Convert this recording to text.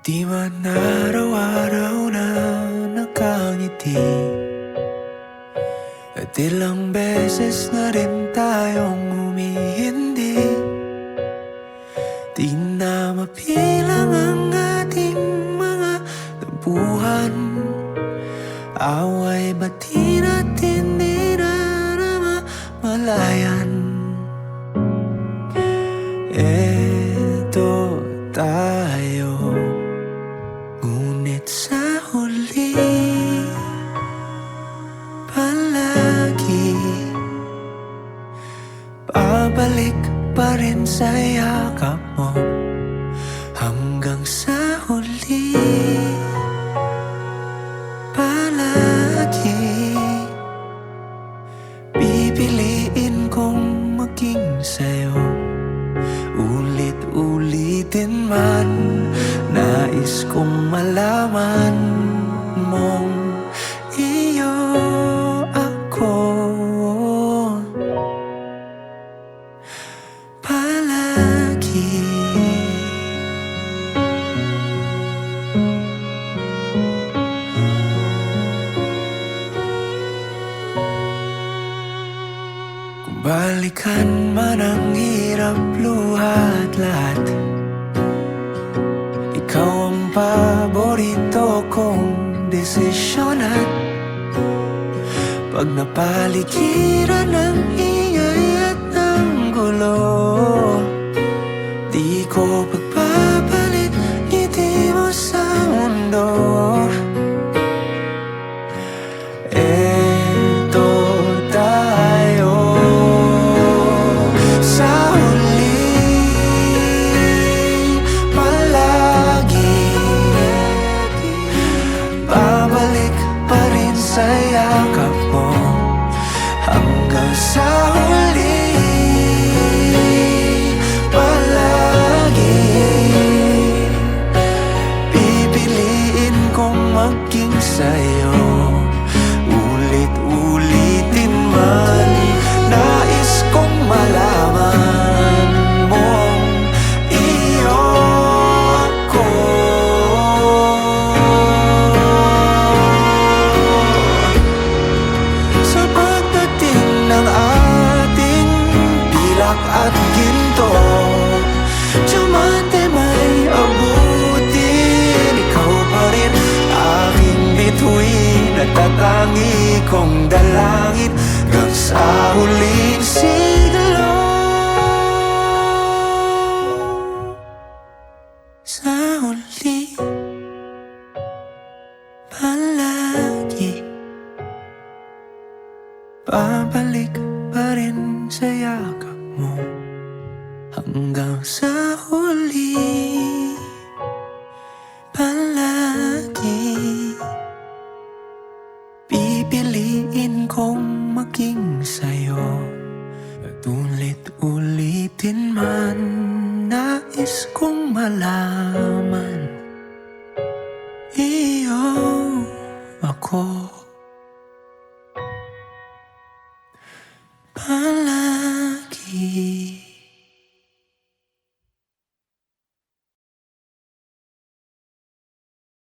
Di man araw-araw na nakangiti, at ilang beses na rin tayong humihindi. Di na mapilang ang ating mga tampuhan, away bati natin di na namamalayan. Eto tayo, ngunit sa huli palagi babalik pa rin sa yakap mo. Hanggang sa huli palagi pipiliin kong maging sa'yo. Ulit-ulitin man, nais kong malaman mong iyo ako palagi. Kung balikan man ang hirap, luhat lahat, ikaw ang paborito kong desisyon. At pag napaligiran ng ingay at ng gulo, di ko pagpapalit ngiti mo sa mundo. Eto tayo, sa huli palagi babalik pa rin sa yakap mo. Hanggang sa huli palagi pipiliin kong maging sa'yo. Ulit-ulitin man, nais kong malaman mong iyo ako. Sa pagdating ng ating pilak at ginto, diamante may abutin, ikaw pa rin aking bituin at tatangi kong dalangin hanggang sa huling siglo. Sa huli palagi babalik pa rin sa yakap mo. Hanggang sa huli palagi pipiliin kong maging sa'yo. At ulit-ulitin man, nais kong malaman iyo ako.